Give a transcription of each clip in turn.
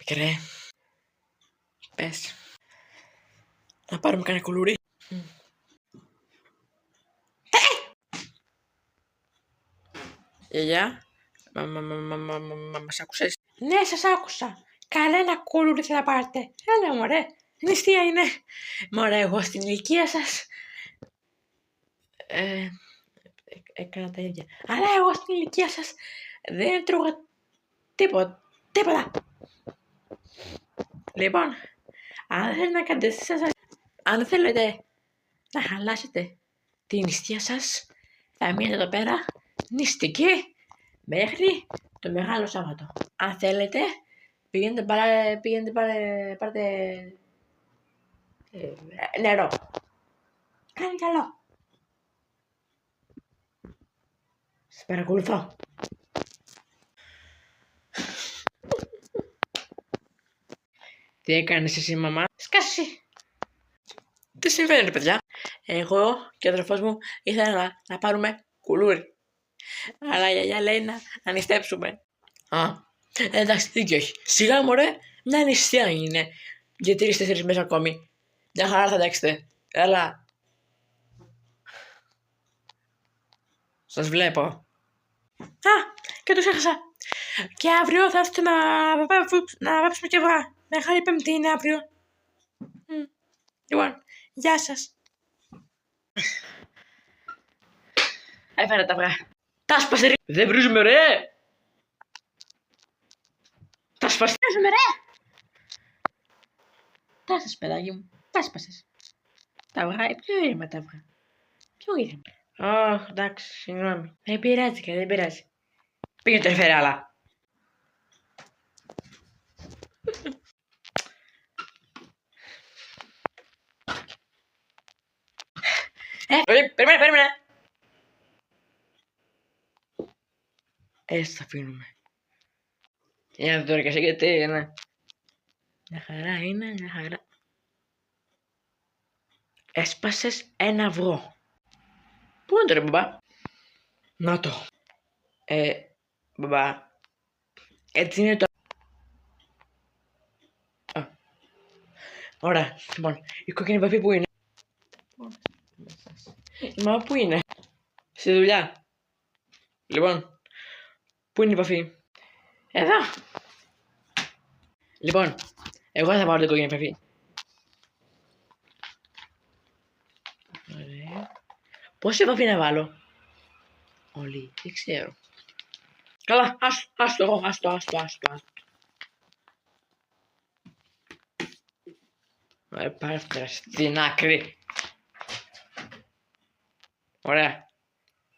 Μικρέ, πες. Να πάρουμε κανένα κουλούρι. Γιαγιά, μας άκουσες? Ναι, σας άκουσα. Κανένα κούλουρι θα πάρετε. Έλα μωρέ, νηστεία είναι. Μωρέ, εγώ στην ηλικία σας έκανα τα ίδια. Αλλά εγώ στην ηλικία σας δεν τρώγα τίποτα. Λοιπόν, Αν θέλετε να κάνετε εσείς, αν θέλετε να χαλάσετε τη νηστεία σας, θα μείνετε εδώ πέρα νηστικοί μέχρι το Μεγάλο Σάββατο. Αν θέλετε, πάρτε νερό. κάνει καλό. Σας παρακολουθώ. Τι έκανες εσύ, μαμά? Σκάσει. Τι συμβαίνει, παιδιά? Εγώ και ο αδερφός μου ήθελα να πάρουμε κουλούρι. Αλλά η γιαγιά λέει να νηστέψουμε. Εντάξει, δίκιο έχει. Σιγά μωρέ, μια νηστεία είναι. Για 3-4 μέρες ακόμη. Μια χαρά θα αντέξετε. Έλα. Σας βλέπω. Και το ξέχασα. Και αύριο θα έρθω να βάψουμε και αυγά. Μεγάλη Πέμπτη είναι αύριο. Λοιπόν, γεια σας. Έφερα τα αυγά. Τα σπαστερί. Δεν βρίζουμε ρε. Τα σπαστερίζουμε ρε. Τα σας παιδάκι μου, τα σπάσες. Τα αυγά, ποιο ήρεμα τα αυγά. Ποιο ήρεμα. Εντάξει, συγγνώμη. Δεν πειράζει και δεν πειράζει. Πήγαινε το έφερε άλλα. Περίμενε. Έτσι θα αφήνουμε. Για να δω τώρα και εσύ γιατί είναι. Μια χαρά είναι, μια χαρά. Έσπασες ένα αυγό. Πού είναι τώρα, μπαμπά? Να το. Μπαμπά. Έτσι είναι το. Ωραία, λοιπόν, η κόκκινη επαφή που είναι? Μα πού είναι? Στη δουλειά. Λοιπόν, πού είναι η επαφή? Εδώ. Λοιπόν, εγώ θα πάρω την κόκκινη επαφή. Ωραία. Πόση επαφή να βάλω? Όλη, δεν ξέρω. Καλά, άστο. Πάρε φτέρα στην άκρη. Ωραία.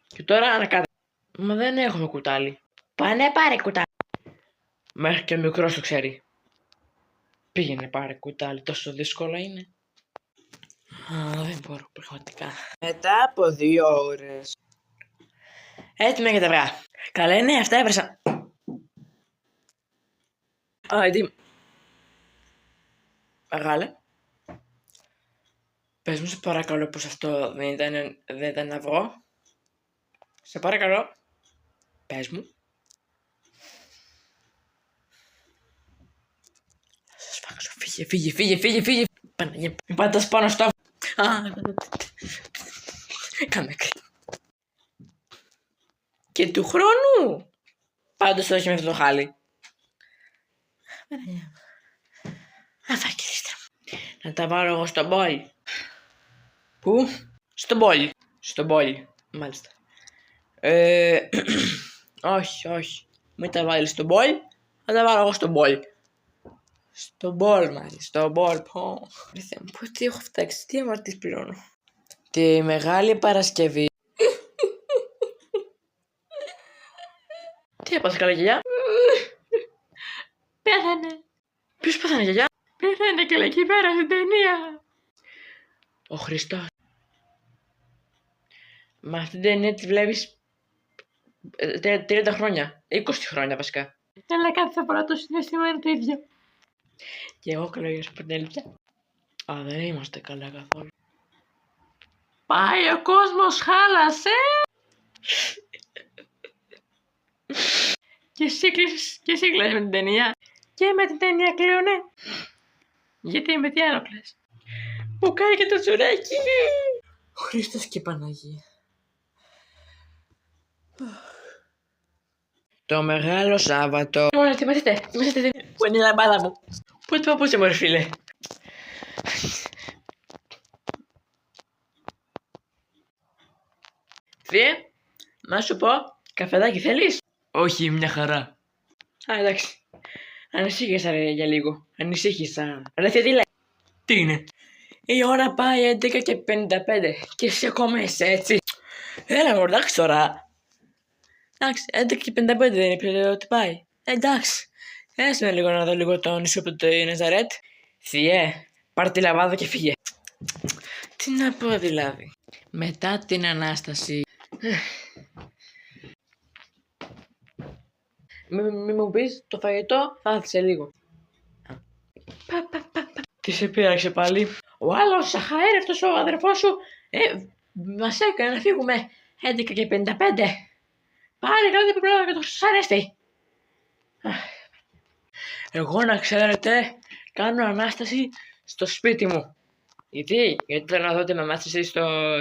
Και τώρα ανακάτω. Μα δεν έχουμε κουτάλι. Πάνε πάρε κουτάλι. Μέχρι και ο μικρός το ξέρει. Πήγαινε πάρε κουτάλι, τόσο δύσκολο είναι. Δεν μπορώ πραγματικά. Μετά από 2 ώρες. Έτοιμα για τα αυγά. Καλά είναι, αυτά έβρεσα. Έτοιμα. Μεγάλε. Πες μου σε παρακαλώ πως αυτό δεν ήταν αυγό. Σε παρακαλώ. Πες μου. Θα σας φάξω. Φύγε. Παναγία. Μην πατάς πάνω στο. Κάνε κρύο. Και του χρόνου. Πάντως όχι με αυτό το χάλι. Αφάκελιστρα. Να τα βάλω εγώ στο μπολ. Πού? Στο μπολ. Μάλιστα. Όχι. Μην τα βάλεις στο μπολ. Θα τα βάλω εγώ στο μπολ. Στο μπολ, μάλιστα. Στο μπολ. Τι έχω φτάξει. Τι αμαρτίες πληρώνω. Τη Μεγάλη Παρασκευή. Τι έπαθε καλά, γιαγιά? Πέθανε. Ποιος πέθανε, γιαγιά? Πέθανε και εκεί πέρα στην ταινία. Ο Χριστός. Μα αυτή την ταινία τη βλέπεις 30 χρόνια. 20 χρόνια βασικά. Αλλά κάθε φορά το συναίσθημα είναι το ίδιο. Και εγώ καλό για σου πω την αλήθεια. Δεν είμαστε καλά καθόλου. Πάει ο κόσμος, χάλασε. Και εσύ κλαίς με την ταινία. Και με την ταινία κλαίωνε. Γιατί με τι άλλο κλαις? Που κάνει και το τσουρέκι. Χριστός και Παναγία. Το Μεγάλο Σάββατο. Μόνο θυμηθείτε. Πού είναι η λαμπάδα μου? Πού το παππούσε μωρέ φίλε? Θεία, να σου πω, καφεδάκι θέλεις? Όχι, μια χαρά. Α, εντάξει. Ανησύχησα ρε, για λίγο. Ανησύχησα. Ρε θεία, τι λέει? Τι είναι? Η ώρα πάει 11 και 55 και εσύ ακόμα είσαι έτσι. Έλα μωρέ, εντάξει τώρα. Εντάξει, 11 και 55 δεν είναι πλέον ότι πάει. Εντάξει. Έστω με λίγο να δω λίγο το νησί από το Ναζαρέτ. Θεία, πάρ' τη λαμπάδα και φύγε. Τι να πω δηλαδή. Μετά την Ανάσταση. Μη μου πεις το φαγητό θα έρθει σε λίγο. Τι σε πείραξε πάλι? Ο άλλος αχαέρευτος ο αδερφός σου μας έκανε να φύγουμε 11 και 55. Πάλι κάτι που πρέπει να το σας αρέσει. Εγώ να ξέρετε, κάνω Ανάσταση στο σπίτι μου. Γιατί? Γιατί θέλω να δω την Ανάσταση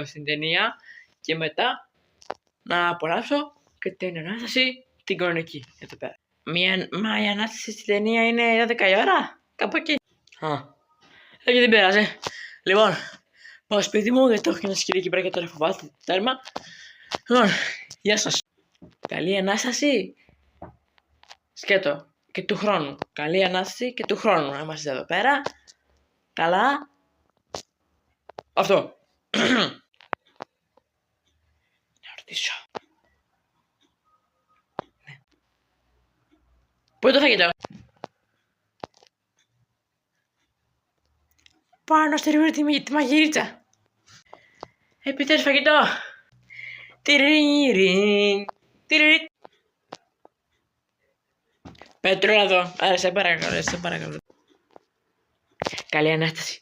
στην ταινία και μετά να απολαύσω και την Ανάσταση την κανονική εδώ πέρα. Μα η Ανάσταση στην ταινία είναι 12 η ώρα. Κάπου εκεί. Και δεν πειράζει. Λοιπόν, πάω σπίτι μου γιατί έχω και ένα σκυλί εκεί πέρα και τώρα φοβάται τέρμα. Λοιπόν, γεια σας. Καλή Ανάσταση. Σκέτο. Και του χρόνου. Καλή Ανάσταση και του χρόνου. Να είμαστε εδώ πέρα. Καλά. Αυτό. Να ρωτήσω. Ναι. Πού είναι το φαγητό? Πάνω στη ρούχη τη μαγειρίτσα. Επιτέλους φαγητό. Τυρίρι. Τυρίρι. Πέτρο, έλα εδώ. Άρα, σε παρακαλώ, σε παρακαλώ. Καλή Ανάσταση.